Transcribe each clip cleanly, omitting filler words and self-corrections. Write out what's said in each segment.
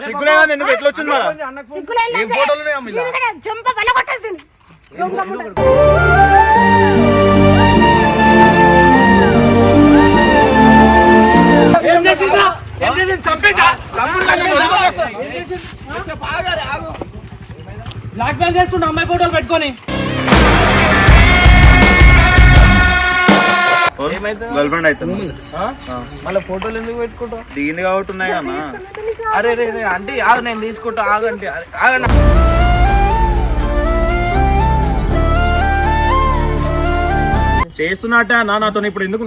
సిగ్గులేదా ఎందుకు ఎట్లా వచ్చింది బ్లాక్ మెయిల్ చేస్తున్నా అమ్మాయి ఫోటోలు పెట్టుకొని గర్ల్ ఫ్రెండ్ అయితే మళ్ళీ ఫోటోలు ఎందుకు పెట్టుకుంటావు? దిగింది కాబట్టి ఉన్నాయి అన్న. అరే రే అంటే ఆగు, నేను తీసుకుంటా ఆగంటే ఆగండి. చేస్తున్నట్టే అన్న నాతో ఇప్పుడు ఎందుకు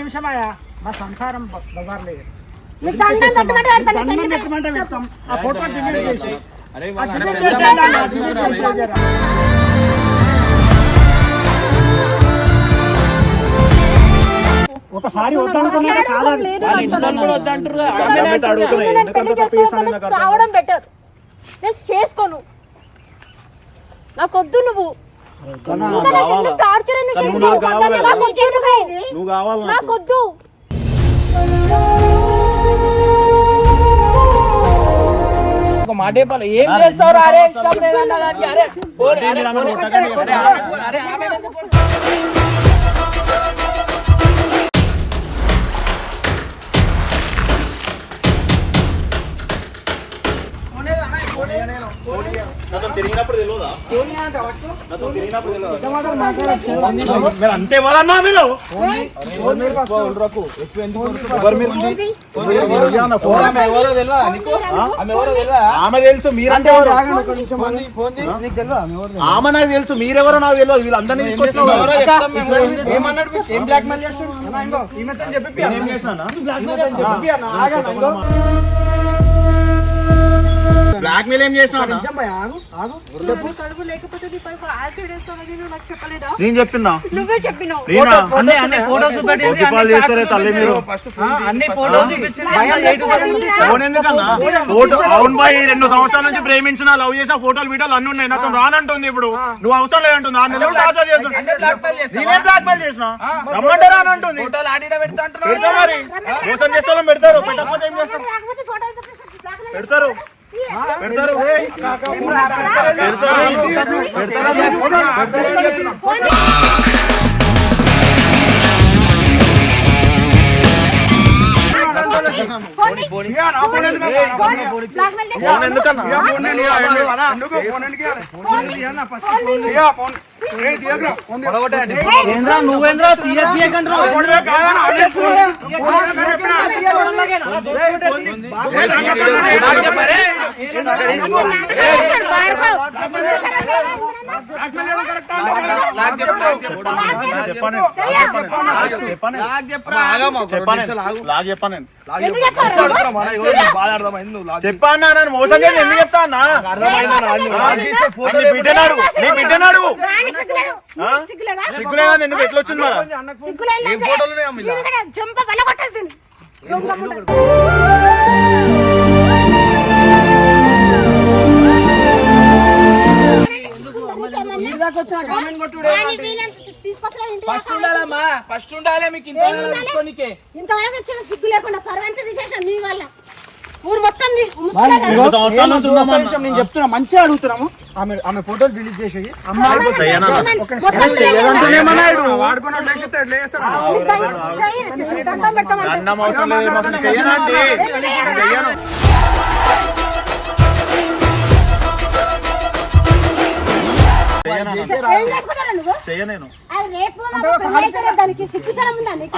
నిమిషమయ్యా మా సంసారం బజార్ లేదు. ఒకసారి వద్దనుకున్నా చేసుకోను, నాకొద్దు. నువ్వు టార్చర్ నాకొద్దు. ఒక మాట చెప్పాలి, ఏం చేస్తావు? అరే ఇష్టం లేదన్నా దానికి. అరే అంతే వాళ్ళన్నా మీరు ఆమె తెలుసు మీరంటే ఆమె నాకు తెలుసు, మీరెవరో నాకు తెలియదు. వీళ్ళందరినీ బ్లాక్ మెయిల్ ఏం చేసినా నేను చెప్పినా? నువ్వే చెప్పినావు. చేస్తారే తల్లి మీరు అవును బాయ్, 2 సంవత్సరాల నుంచి ప్రేమించిన లవ్ చేసిన ఫోటోలు వీడియోలు అన్ని ఉన్నాయి. నాకు రానంటుంది. ఇప్పుడు నువ్వు అవసరం లేదంటుంది. 6 నెలలు టార్చర్ చేస్తున్నా. బ్లాక్ మెయిల్ చేసిన రమ్మంటే రానంటుంది. పెడతా మరి మోసం చేస్తే పెడతారు, పెట్టకపోతే ఏం చేస్తారు? పెడతారు పెడతారు నువ్వేంద్రా చెప్పాను మోసం చేసి ఎందుకు చెప్తా అన్నా? బిడ్డనాడు సిగ్గులేదా ఎందుకు ఎట్లా వచ్చింది మరి? ఫస్ట్ ఉండాలి మీకు. ఇంతవరకు వచ్చిన సిగ్గు లేకుండా పర్వంత తీసేసిన నీ వల్ల ఊరు మొత్తం. నేను చెప్తున్నా, మంచిగా అడుగుతున్నాము. ఆమె ఫోటోలు డిలీట్ చేసేది. అన్నం అవసరం లేదు, చెయ్యనండి.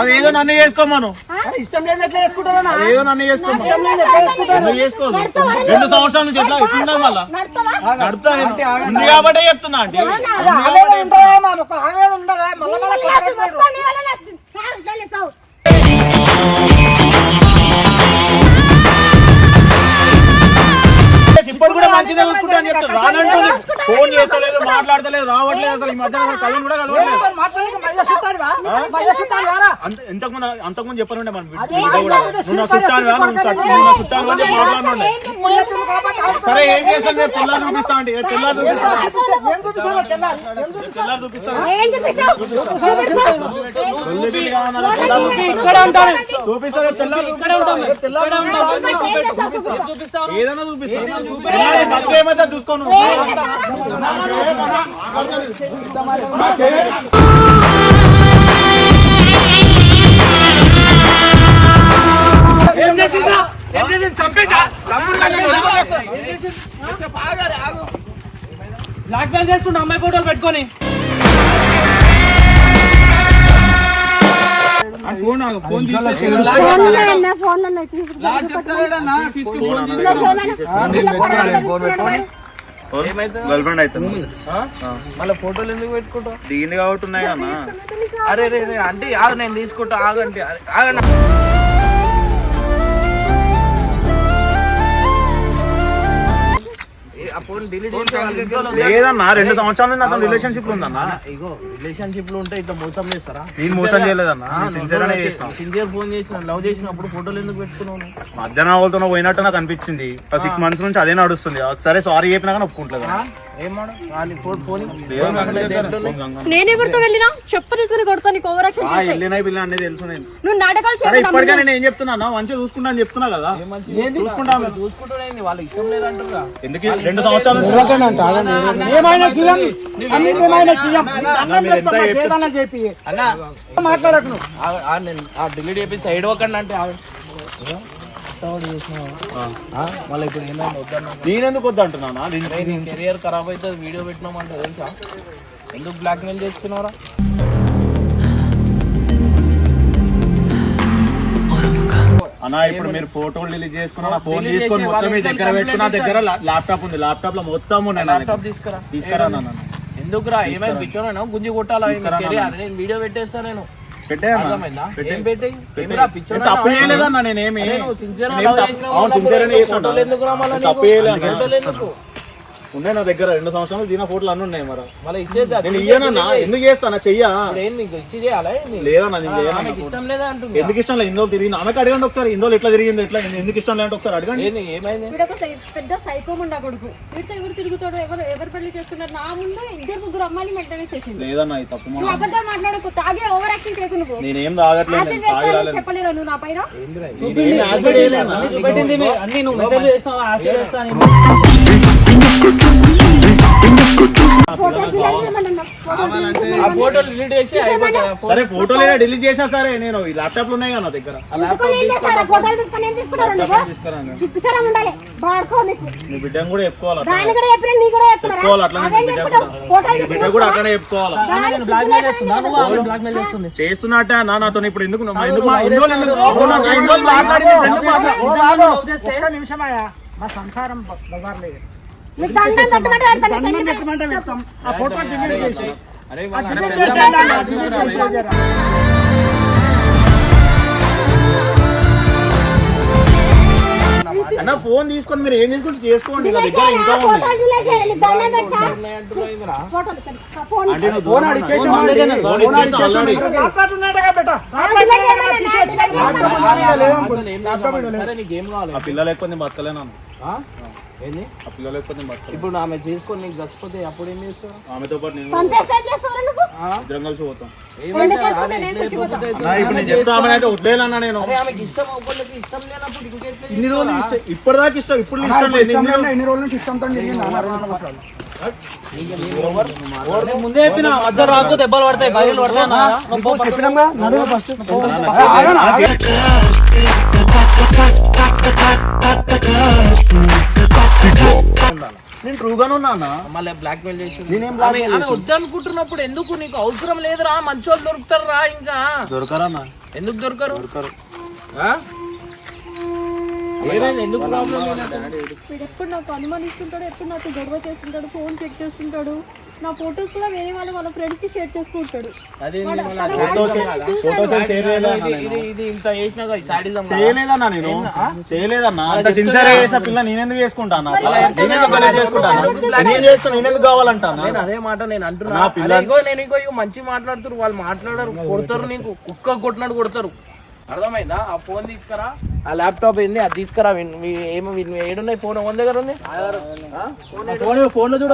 అదేదో నన్ను చేసుకోమను. ఇష్టం లేదు ఎట్లా చేసుకుంటాను? ఏదో నన్ను చేసుకోమను. 2 సంవత్సరాల నుంచి ఎట్లా ఎట్లుండదు మళ్ళా నడుపుతా ఉంది కాబట్టి చెప్తున్నా అండి. ఇప్పుడు కూడా మంచిగా చూసుకుంటా అని చెప్తాను. రానంటుంది, ఫోన్ చేస్తలేదు, మాట్లాడతలేదు, రావట్లేదు. అసలు ఈ మధ్య కళ్ళని కూడా కలవట్లేదు. మాట్లాడక మళ్ళీ చుట్టానివా? మళ్ళీ చుట్టానివారా? అంతకుముందు చెప్పనుండే మనం నువ్వు నా చుట్టానివా, నువ్వు నా చుట్టాను అని చెప్పి మాట్లాడుతుండే. సరే ఏం చేస్తాను, నేను తెల్లారు చూపిస్తా అండి, తెల్లారు చూపిస్తాను, ఏం చూపిస్తావో తెల్లారి? తెల్లారు చూపిస్తాను. ఏం చూపిస్తావు? ఇక్కడే ఉంటాను. చూపిస్తాను, తెల్లారు ఇక్కడే ఉంటాం. ఇక్కడే ఉంటాం. చూపిస్తాను, ఏదైనా చూపిస్తాను. ఏమైతే చూసుకోను. ఏం చేసిందా? ఏం చేసింది? చంపేదా? బ్లాక్ మెయిల్ చేస్తుండ అమ్మాయి ఫోటోలు పెట్టుకొని. ఫోన్ తీసేసి గర్ల్ ఫ్రెండ్ అయితే మళ్ళీ ఫోటోలు ఎందుకు పెట్టుకుంటావు? దిగింది కాబట్టి ఉన్నాయి అన్న. అరే రే రే అంటే ఆగు, నేను తీసుకుంటా, ఆగండి ఆగండి. ఆ ఫోన్ డిలీట్ లేదన్నా, 2 సంవత్సరాల నుంచి నాకు రిలేషన్షిప్ ఉందన్న. ఇగో రిలేషన్షిప్ లో ఉంటే ఇట్లా మోసం చేస్తారా? నేను మోసం చేయలేదన్నా, సిన్సియర్ చేసిన. సిన్సియర్ ఫోన్ చేసిన, లవ్ చేసినప్పుడు ఫోటోలు ఎందుకు పెట్టుకున్నావు? మధ్యాహ్నం వాళ్ళతో పోయినట్టు నాకు అనిపించింది. 6 months నుంచి అదే నడుస్తుంది. సరే సారీ చెప్పినా కానీ ఒప్పుకుంటలేదు. నేనెవరితో వెళ్ళినా చెప్పు తీసుకుని కొడతా, నీకు ఓవర్ యాక్షన్ చేస్తే వెళ్ళినా పిల్ల అనేది తెలుసు. నేను నువ్వు నాటకాలు సరే చేయకు. ఇప్పటికే నేను ఏం చెప్తున్నా, మంచిగా చూసుకుంటా అని చెప్తున్నా కదా. చూసుకుంటూనే వాళ్ళు ఇష్టం లేదంటారుగా. ఎందుకు 2 సంవత్సరాల నుంచి మాట్లాడకు డిలీట్ చేపి సైడ్ ఒకండి అంటే మళ్ళీ ఇప్పుడు ఏంటంటే వద్దన్నా, నేనెందుకు వద్దు అంటున్నా. కెరియర్ ఖరాబ్ అవుతుంది వీడియో పెట్టినామంటే తెలుసా? ఎందుకు బ్లాక్ మెయిల్ చేస్తున్నారా? అన్నా ఇప్పుడు మీరు ఫోటోలు డిలీట్ చేసుకున్నా, ఫోన్ తీసుకొని మొత్తం మీ దగ్గర పెట్టుకున్నా. దగ్గర ల్యాప్టాప్ ఉంది, ల్యాప్టాప్ లో మొత్తం ల్యాప్టాప్ తీసుకురా నాన్న. ఎందుకురా ఏమైనా పిచ్చోనా గుంజి కొట్టాలా? నేను వీడియో పెట్టేస్తా. నేను పెట్టేయన్నా, ఏం పెట్టేయి? ఏమిరా పిచ్చోనా? తప్పు చేయలేదన్నా నేనేమి. సిన్సియర్ ఎందుకు ఉండే నా దగ్గర 2 సంవత్సరాలు దీని ఫోటోలు అన్ని ఉన్నాయి. మరి మళ్ళీ ఇచ్చేది నేను ఇయ్యానన్నా, ఎందుకు చేస్తానా? చెయ్యా ఇచ్చి చేయాలా? లేదన్నా, నేను చేయను. ఆమెకి ఇష్టం లేదా అంటుంది. ఎందుకు ఇష్టం లేదు? ఇందులో తిరిగింది ఆమెకు అడగండి ఒకసారి. ఇందులో ఎట్లా తిరిగింది, ఎట్లా ఎందుకు ఇష్టం లేదంటే ఒకసారి అడగండి. ఏమైంది? వీడొక పెద్ద సైకో ముండా కొడుకు. వీడితో ఎవరు తిరుగుతాడు, ఎవరు పెళ్లి చేస్తున్నారు? నా ముందు 2-3 అమ్మాయిలు మెయింటైన్ చేసింది. లేదన్నా, ఇది తప్పు. నువ్వు అబద్ధాలు మాట్లాడకు, తాగే ఓవర్ యాక్షన్ చేయకు. నువ్వు నేనేం తాగట్లేదు, యాసిడ్ వేస్తానని చెప్పలేరా నువ్వు నా పైన? పెట్టింది అన్ని నువ్వు మెసేజ్ చేస్తావు, యాసిడ్ వేస్తాను. ఆ ఫోటోలు డిలీట్ చేసి అయిపోతుంది. సరే ఫోటోలు డిలీట్ చేసా. సరే నేను ఈ ల్యాప్టాప్ లో ఉన్నాయి కదా నా దగ్గర. నీ బిడ్డను కూడా చెప్పుకోవాలి, బిడ్డ కూడా అట్లనే చెప్పుకోవాలి. బ్లాక్ మెయిల్ చేస్తుంది. చేస్తున్నట్ట నాతో ఇప్పుడు ఎందుకు మాట్లాడింది? ఒక్క నిమిషమయ్యా, మా సంసారం బజార్ లేదు. ఆ ఫోటో డిలీట్ చేసి అన్న ఫోన్ తీసుకొని మీరు ఏం చేసుకుంటే చేసుకోండి. నా దగ్గర ఇంకా ఉంది. అంటే నువ్వు ఫోన్ అడిగితే ఆల్రెడీ ఆ పిల్లలు ఎక్కువ నేను బతకలేను. ఆ పిల్లలు ఎక్కువ నేను బతకలేను. ఇప్పుడు ఆమె చేసుకొని నీకు చచ్చిపోతే అప్పుడు ఏం చేస్తావు? ఆమెతో పాటు నేను ఇద్దరం కలిసి పోతాం. ఇప్పుడు నేను చెప్తా, ఆమె అయితే వదిలేనన్నా నేను. ఆమెకి ఇష్టం అవ్వడానికి ఇష్టం లేనప్పుడు ఇంకెట్లా? ఇన్ని రోజులు ఇష్టం, ఇప్పటిదాకా ఇష్టం, ఇప్పుడు ఇష్టం లేదు. ఎన్ని రోజుల నుంచి ఇష్టంతో ముందే చెప్పిన మధ్య రాకు, దెబ్బలు పడతాయి, బయలు పడతాయి. చెప్పినాగా నడుగు ఫస్ట్. నేను ట్రూగానే ఉన్నా. మళ్ళీ బ్లాక్ మెయిల్ చేసి ఆమె వద్దనుకుంటున్నప్పుడు ఎందుకు? నీకు అవసరం లేదురా, మంచోళ్ళు దొరుకుతారు రా. ఇంకా దొరకరా? ఎందుకు దొరకరు? ఏమైంది? ఎందుకు ప్రాబ్లం? వీడు ఎప్పుడు నాకు అనుమానిస్తుంటాడు, ఎప్పుడు నాకు గొడవ చేస్తుంటాడు, ఫోన్ చెక్ చేస్తుంటాడు. నా ఫొటోస్ కూడా వేరే వాళ్ళ ఫ్రెండ్స్ కి షేర్ చేసుకుంటాడు. అదేంది మన ఇది ఇంత చేసినాక సాడిజం చేయలేదన్నా నేను చేయలేదన్నా అంత సిన్సియర్ చేసిన పిల్ల నేనెందుకు చేసుకుంటాను నేనెందుకు కావాలంటాను నేను అదే మాట నేను అంటున్నా. ఇగో మంచి మాట్లాడుతారు వాళ్ళు, మాట్లాడరు, కొడతారు, నీకు కుక్క కొట్టినట్టు కొడతారు. అర్థమైందా? ఆ ఫోన్ తీసుకురా, ఆ ల్యాప్టాప్ ఏంది అది తీసుకురా. ఏమో ఏడున్నాయి ఫోన్ ఎవరి దగ్గర ఉంది? ఫోన్ లో చూడ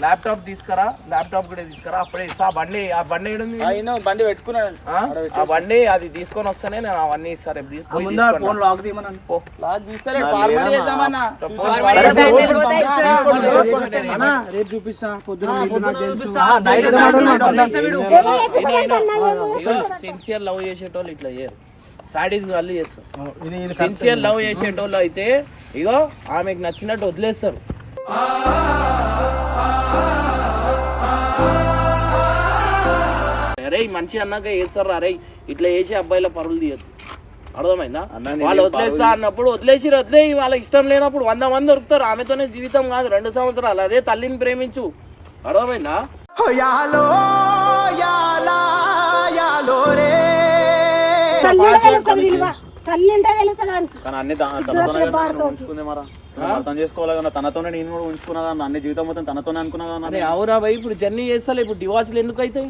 ల్యాప్టాప్ తీసుకురా, ల్యాప్టాప్ కూడా తీసుకురా. అప్పుడే ఇస్తా. ఆ బండి ఏడుంది? బండి పెట్టుకున్నాను. ఆ బండి అది తీసుకొని వస్తేనే నేను అవన్నీ ఇస్తా. రేపు ఫోన్ లాక్ తీయమన్నాను. రేపు చూపిస్తా సిన్సియర్ లవ్ చేసేటోళ్ళు ఇట్లా చేయరు, సాడీస్ వాళ్ళు చేస్తారు. సిన్సియర్ లవ్ చేసేటోళ్ళు అయితే ఇగో ఆమెకు నచ్చినట్టు వదిలేస్తారు. అరే మంచి అన్నాక చేస్తారు. అరే ఇట్లా చేసే అబ్బాయిల పరువులు తీయదు. అర్థమైందా? వాళ్ళు వదిలేస్తా అన్నప్పుడు వదిలేయి. వాళ్ళకి ఇష్టం లేనప్పుడు 100 మంది దొరుకుతారు. ఆమెతోనే జీవితం కాదు 2 సంవత్సరాలు. అదే తల్లిని ప్రేమించు. అర్థమైందా? అర్థం చేసుకోవాలి కదా, తనతోనే నేను కూడా ఉంచుకున్నా కదా, అన్ని జీవితం మొత్తం తనతోనే అనుకున్నా కదా. అరే అవురా భయ్, ఇప్పుడు జర్నీ చేస్తాలే, ఇప్పుడు డివార్స్లు ఎందుకు అవుతాయి?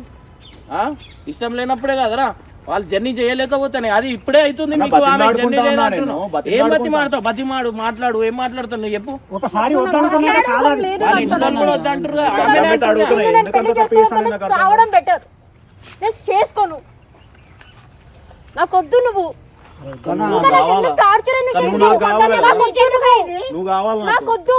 ఇష్టం లేనప్పుడే కదరా వాళ్ళు జర్నీ చేయలేకపోతానే. అది ఇప్పుడే అవుతుంది మీకు. ఆమె జర్నీ లేదంటున్నావు. ఏం బతిమాడుతావు? మాట్లాడు. ఏం మాట్లాడుతావు నువ్వు చెప్పు. ఒకసారి బెటర్. నేను చేసుకోను, నాకొద్దు. నువ్వు టార్చర్ నాకొద్దు.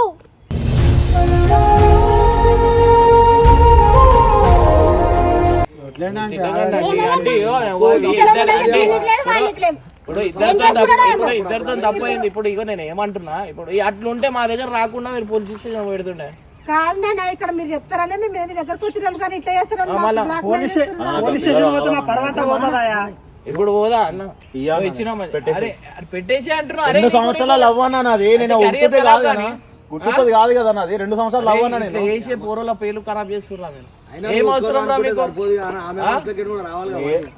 ఇప్పుడు ఇద్దరితో తప్పైంది. ఇప్పుడు ఇగో నేను ఏమంటున్నా, ఇప్పుడు అట్లుంటే మా దగ్గర రాకుండా మీరు పోలీస్ స్టేషన్ పెడుతుండే కాదు. నేను ఇక్కడ మీరు చెప్తారని మేము దగ్గరకు వచ్చినాం కానీ ఇట్లా చేస్తున్నాం. ఇప్పుడు పోదా అన్న ఇచ్చినా పెట్టేసి అంటున్నా. 2 సంవత్సరాలు అవ్వనా నాది, నేను గుర్తుపది కాదు కదా నాది. 2 సంవత్సరాలు అవ్వనా నేను చేసే పూర్వల పేర్లు ఖరాబ్ చేస్తున్నా. ఏం అవసరం రా మీకు?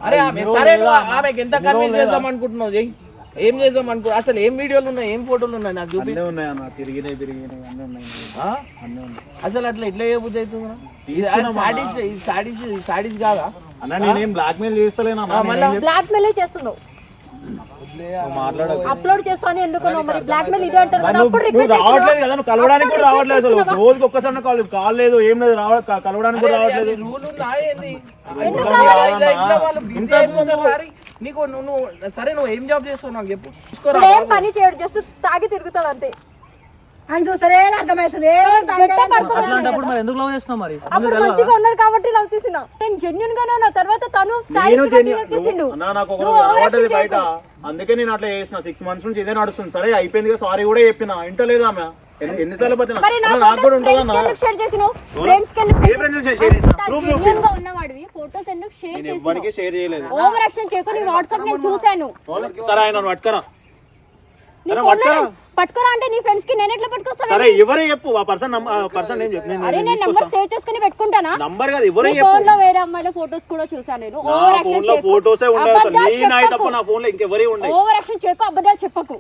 అరే సరే ఆమెకి ఎంత కన్విన్స్ చేద్దాం అనుకుంటున్నావు? ఏం చేద్దాం అనుకో. అసలు ఏం వీడియోలు ఉన్నాయి, ఏం ఫోటోలు ఉన్నాయి నాకు చూపి. అసలు అట్లా ఎట్లా ఏ బుద్ధి అవుతుందా? సాడీస్ కాదా అన్న? నేనేం బ్లాక్ మెయిల్ చేస్తలేనా? బ్లాక్ మెయిల్ చేస్తున్నావు. అప్లోడ్ చేస్తాను ఎందుకు? మరి బ్లాక్ మెయిల్ ఇదే అంటారు. రావట్లేదు కదా, నువ్వు కలవడానికి కూడా రావట్లేదు. అసలు రోజుకి ఒక్కసారి కాల్ లేదు, ఏం లేదు, కలవడానికి కూడా రావట్లేదు. రూల్ ఉందా ఏంది? నీకు నువ్వు సరే నువ్వు ఏం జాబ్ చేస్తావు నాకు చెప్పు. ఏం పని చేయడు, జస్ట్ తాగి తిరుగుతాడు అంతే. అని చూసారే అర్థమవుతుంది. అట్లాంటప్పుడు మరి ఎందుకు లవ్ చేస్తున్నావు? మరి అప్పుడు మంచిగా ఉన్నారు కాబట్టి లవ్ చేసిన. నేను జెన్యూన్ గానే ఉన్నా. తర్వాత తను బయట, అందుకే నేను అట్లా చేసిన. 6 months నుంచి ఇదే నడుస్తుంది. సరే అయిపోయింది కదా, సారీ కూడా చెప్పిన. ఇంటలేదు ఆమె. ఎన్నిసార్లు ఉన్నవాడివి ఫోటోస్ ఎందుకు షేర్ చేసినావు? ఓవర్ యాక్షన్ చేయకు. నీ వాట్సాప్ నేను చూసాను. సరే ఆయన పట్టుకరా పట్టుకోరా అంటే నీ ఫ్రెండ్స్ కి నేను ఎట్లా పట్టుకొస్తాను? సరే ఎవరే చెప్పు. ఆ పర్సన్ అరే నేను నంబర్ సేవ్ చేసుకుని పెట్టుకుంటానా? నంబర్ కాదు, ఎవరే చెప్పు. ఫోన్ లో వేరే అమ్మాయిల ఫోటోస్ కూడా చూసాను నేను. ఓవర్ యాక్షన్ చేయకు. ఫోటోసే ఉండవు అసలు. నేనై తప్ప నా ఫోన్ లో ఇంకెవరే ఉండవు. ఓవర్ యాక్షన్ చేయకు, అబద్ధాలు చెప్పకు.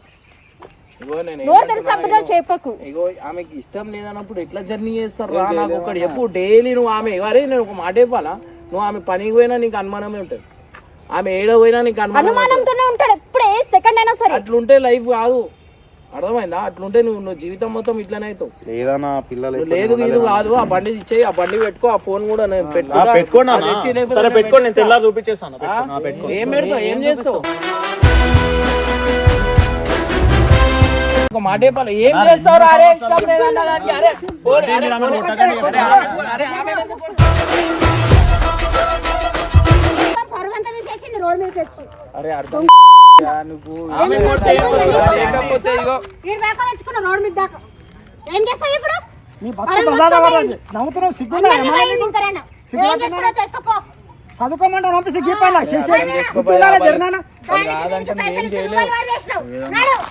నోరు తెలిసి అబద్ధాలు చెప్పకు. ఇగో ఆమెకి ఇష్టం లేదన్నప్పుడు ఎట్లా జర్నీ చేస్తారు రా? నాకు ఒకటి చెప్పు. డైలీ నువ్వు ఆమె ఎవరే, నేను ఒక మాట చెప్పాలా? నువ్వు ఆమె పనికి పోయినా నీకు అనుమానమే ఉంటుంది. ఆమె ఏడో పోయినా నీకు అనుమానంతోనే ఉంటాడు. ఎప్పుడు ఏ సెకండ్ అయినా సరే. అట్లుంటే లైఫ్ కాదు. అర్థమైందా? అట్లుంటే నువ్వు జీవితం మొత్తం ఇట్లనే అవుతావు. లేదన్నా పిల్లలు లేదు ఇది కాదు. ఆ బండి ఇచ్చేయి, ఆ బండి పెట్టుకో. ఆ ఫోన్ కూడా నేను పెట్టుకోండి. చూపించేస్తాను. ఏం పెడతావు? ఏం చేస్తావు? ఒక మాట చెప్పాలి. ఏం చేస్తావు? అరే ఇష్టం లేదన్న దానికి. అరే పరువంతా తీసేసింది రోడ్ మీదకి వచ్చి. అరే అర్థం రోడ్ మీద దాకా ఏం చేస్తావు ఇప్పుడు? చదువుకోమంటా పంపిస్తే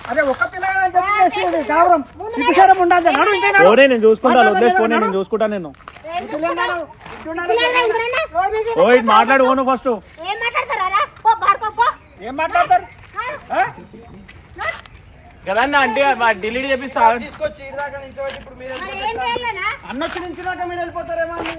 అరే ఒక్క పిల్లగా అని చెప్పి చేసేది కావరం సిగ్గుశరం ఉండాలి నడు ఇంకా నడు. పోనీ నేను చూసుకుంటాను, వదిలేసి పోనీ నేను చూసుకుంటాను. నేను ఓ ఇటు మాట్లాడు ఓను ఫస్ట్. ఏం మాట్లాడతారా పో బాడుకో ఏం మాట్లాడతారు కదన్నా అంటే డిలీట్ చేపిస్తా. తీసుకొచ్చి ఈ దాకా నిల్చోబెట్టి ఇప్పుడు మీరు మరి ఏం చేయాలనా అన్నొచ్చి నుంచి దాకా మీరు వెళ్ళిపోతారేమో అని.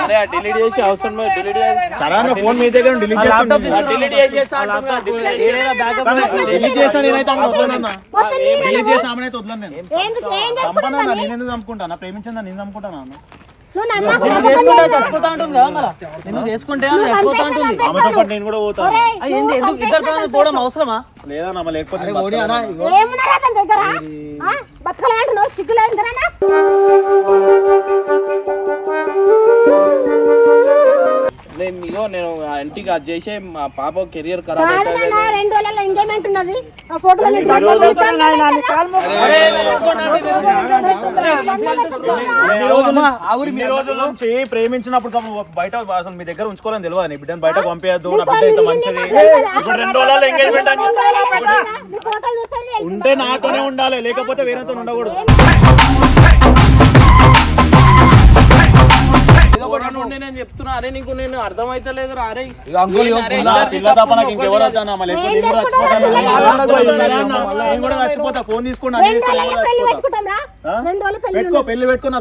అరే డిలీట్ చేసి అవసరం లేదు, డిలీట్ సరే అన్న ఫోన్ మీ దగ్గర డిలీట్ చేస్తాను. డిలీట్ చేసేస్తా అంటున్నా, delete చేసి- డిలీట్ చేస్తా నేనైతే వదలనన్నా. మొత్తం నీ డిలీట్ చేసి ఆమెనైతే వదలను నేను. ఏంది ఏం చంపనా చేసుకుంటావు నేను ఎందుకు చంపుకుంటానా? ప్రేమించిందా నేను చంపుకుంటానా? నువ్వు నా నిన్ను చేసుకుంటే చచ్చిపోతా ఉంటుంది కదా మళ్ళా. నిన్ను చేసుకుంటే ఆమె చచ్చిపోతా ఉంటుంది. ఆమెతో పాటు నేను కూడా పోతాను. ఏంది ఎందుకు ఇద్దరు ప్రాణాలు పోవడం అవసరమా? లేదా నమ్మ లేకపోతే ఏమున్నారా అతని దగ్గర బతకలేంటున్నావు సిగ్గులేందరా నేను ఇంటికి అది చేసే మా పాప కెరియర్ ఖరాబ్ కాదు అవుతుంది. నాన్న 2 రోజుల్లో ఎంగేజ్మెంట్ ఉన్నది ఆ ఫోటోలు ఇన్ని రోజుల నుంచి ప్రేమించినప్పుడు బయట అసలు మీ దగ్గర ఉంచుకోవాలని తెలియదు. నీ బిడ్డను బయటకు పంపేయద్దు, నా బిడ్డ ఇంత మంచిది. ఇప్పుడు 2 రోజుల్లో ఎంగేజ్మెంట్ అని ఫోటోలు చూస్తే ఉంటే నాతోనే ఉండాలి, లేకపోతే వేరేతో ఉండకూడదు. నేను చెప్తున్నా, అరే నీకు నేను అర్థమైతలేదు రా. అరే పిల్ల తప్ప నాకు ఇంకెవరు వద్దన్నా, లేకపోతే నేను కూడా చచ్చిపోతాను. నేను కూడా చచ్చిపోతా. ఫోన్ తీసుకున్నా పెళ్లి పెట్టుకుంటాంరా 2 రోజులు పెళ్లి పెట్టుకో, పెళ్లి పెట్టుకో. నా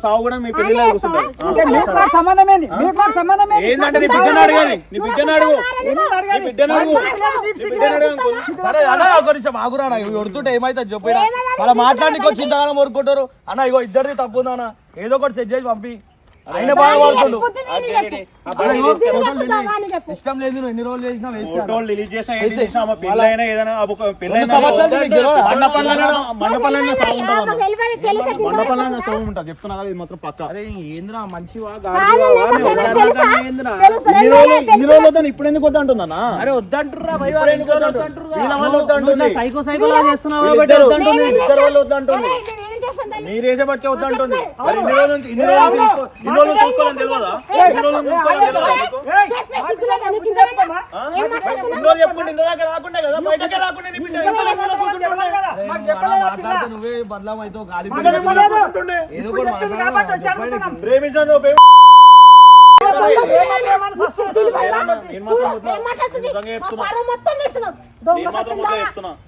సాగు కూడా మీ పెళ్లిలో కూర్చుంటాయి. మీకు మాకు సంబంధం ఏంది? మీకు మాకు సంబంధం ఏంది? ఏంటంటే నీ బిడ్డను అడగాలి, నీ బిడ్డను అడుగు, నీ బిడ్డను అడుగు, నీ బిడ్డను అడుగు. సరే అన్న ఒక నిమిషం ఆగురా అన్న. ఇవి కొడుతుంటే ఏమైతే చెప్పిన వాళ్ళ మాట్లాడికి వచ్చి ఇంతకాలం ఊరుకుంటారు అన్న. ఇగో ఇద్దరిది తప్పు ఉందా అన్న, ఏదో ఒకటి సెట్ చేసి పంపి. ఆయన బాగా వాడుతుండు. ఇష్టం లేదు, నువ్వు ఎన్ని రోజులు చేసినా వేస్ట్. ఫోటోలు డిలీట్ చేసినా ఏం చేసినా ఆమె పెళ్ళైనా ఏదైనా పెళ్ళైనా సంవత్సరాలు మీకు తెలియదా? మండపల్లైనా సాగు ఉంటుంది, తెలుసా మండపల్లైనా సాగు ఉంటుంది. చెప్తున్నా కదా, ఇది మాత్రం పక్క. అరే ఏంద్రా మంచివా గాడివా ఏంద్రా? ఇన్ని రోజులు వద్దని ఇప్పుడు ఎందుకు వద్దంటుందన్నా? అరే వద్దంటుర్రా భయ్, వీళ్ళ వాళ్ళు వద్దంటుంది, సైకో సైకోలా చేస్తున్నావు కాబట్టి ఇద్దరు వద్దంటుంది. ఇద్దరు వాళ్ళు వద్దంటుంది, మీరేసే బట్టే వద్దంటుంది. మరి ఇన్ని రోజులు చూసుకోవాలని తెలియదా? ఇన్ని రోజులు చూసుకోవాలని తెలియదా నీకు? ఇన్ని రోజులు చెప్పుకుంటే ఇంత దాకా రాకుండా కదా, బయటకే రాకుండా నీ బిడ్డ ఇంట్లో లోపల కూర్చుంటుండే. మాట్లాడితే నువ్వే బదలం అవుతావు. గాలి కూర్చుంటుండే. ఏదో ఒకటి మాట్లాడాలి. ప్రేమించండి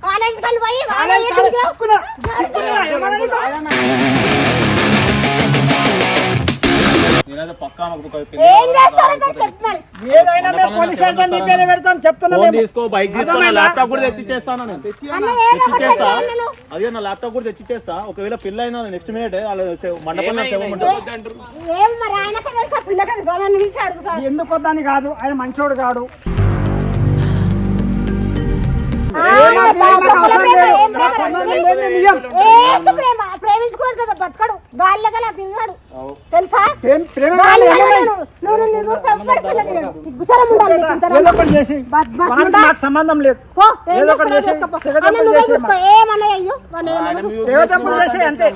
కాలేజ్ పోయి నేనైతే పక్కా ఏం చేస్తారంటే చెప్పాలి. ఏదైనా మేము పోలీస్ స్టేషన్ నీ పేరు పెడతాం చెప్తున్నా. ఫోన్ తీసుకో, బైక్ తీసుకో, నా ల్యాప్టాప్ కూడా తెచ్చిచ్చేస్తాను నేను. తెచ్చిచ్చేస్తా, అదే నా ల్యాప్టాప్ కూడా తెచ్చిచ్చేస్తా. ఒకవేళ పిల్ల అయినా నెక్స్ట్ మినిట్ మండపంలో సేవ ఉంటుంది. ఏం మరి ఆయనకే తెలుసా పిల్లకి గోళాన్ని పిలిచి అడుగుతారు. ఎందుకు వద్దని కాదు, ఆయన మంచోడు కాడు. ప్రేమించుకుంటే బతకడు గాలిలో గల తిన్నాడు తెలుసా? ప్రేమ ఏదో ఒకటి చేసి నాకు సంబంధం లేదు. ఏదో ఒకటి చేసి దేవతప్పులు చేసి అంతే.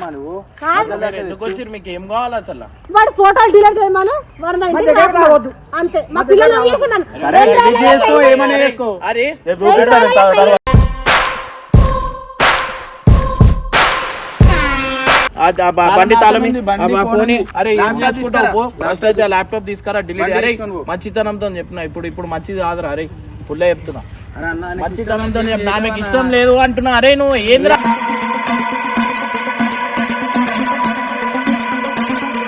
ఎందుకు వచ్చి మీకు ఏం కావాలి అసలు? వాడు ఫోటోలు డిలీట్ చేయమను, వాడు నా ఇంటికి రావద్దు అంతే. మా పిల్లలు ఏమని చేసుకో. అరే బండి తాళం ఫోన్. అరే ఏం చేసుకుంటావు? ఫస్ట్ అయితే ల్యాప్టాప్ తీసుకురా, డిలీట్. అరే మంచితనంతో చెప్పిన, ఇప్పుడు మంచిది కాదురా. అరే ఫుల్లే చెప్తున్నా, మంచితనంతో చెప్పిన. ఆమెకి ఇష్టం లేదు అంటున్నా. అరే నువ్వు ఏంద్రా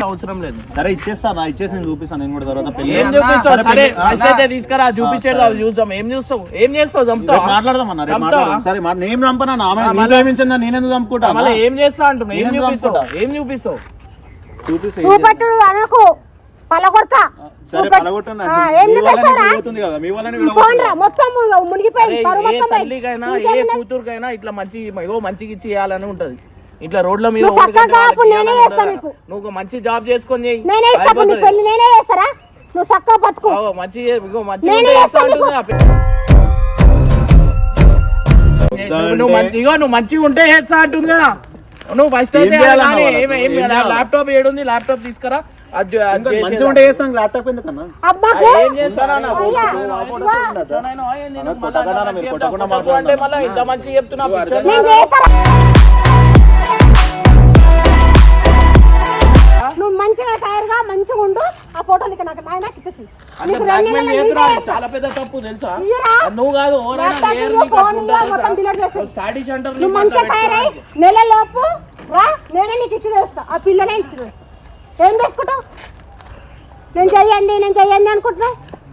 అవసరం లేదు. సరే ఇచ్చేస్తా, నా ఇచ్చేసి నేను చూపిస్తాను. నేను కూడా తర్వాత పెళ్లి ఏం చూపిస్తావు? సరే ఫస్ట్ అయితే తీసుకురా, చూపించేది అవి చూద్దాం. ఏం చూస్తావు? ఏం చేస్తావు? చంపుతావు? మాట్లాడదామన్నా. సరే నేను చంపనా? ప్రేమించా నేనెందుకు చంపుకుంటా? మళ్ళీ ఏం చేస్తా అంటున్నా? ఏం చూపిస్తావు? ఏం చూపిస్తావు? చూపెట్టుడు అనకు పలగొడతా. సరే పలగొట్టండి. కదా మీ వల్ల మొత్తం మునిగిపోయింది. ఏ తల్లికైనా ఏ కూతురుకైనా ఇట్లా మంచిగా ఇచ్చేయాలని ఉంటది. ఇట్లా రోడ్ల మీద నువ్వు మంచి జాబ్ చేసుకొని చెయ్యి. పెళ్లి నేనే చేస్తారా? నువ్వు చక్కగా బతుకు. మంచి నువ్వు మంచిగా ఉంటే చేస్తా అంటుంది కదా. నువ్వు ఫస్ట్ అయితే ల్యాప్టాప్ ఏడుంది, ల్యాప్టాప్ తీసుకురా, మంచిగా ఉంటే చేస్తాం ల్యాప్టాప్ ఎందుకన్నా అబ్బాకు ఏం చేస్తానన్నా అయ్యా, అంటే మళ్ళీ ఇంత మంచి చెప్తున్నా నేను చేస్తా. నువ్వు మంచిగా తయారుగా మంచిగా ఉండు. ఆ ఫోటోలు ఇక నాకు నాయనకి ఇచ్చేసి అంటే బ్లాక్మెయిల్ చేస్తున్నా చాలా పెద్ద తప్పు తెలుసా నువ్వు కాదు స్టడీ సెంటర్ నువ్వు మంచిగా తయారై నెలలోపు రా, నేనే నీకు ఇచ్చి చేస్తా. ఆ పిల్లనే ఇచ్చి ఏం చేసుకుంటావు? నేను చెయ్యండి అనుకుంటున్నావు.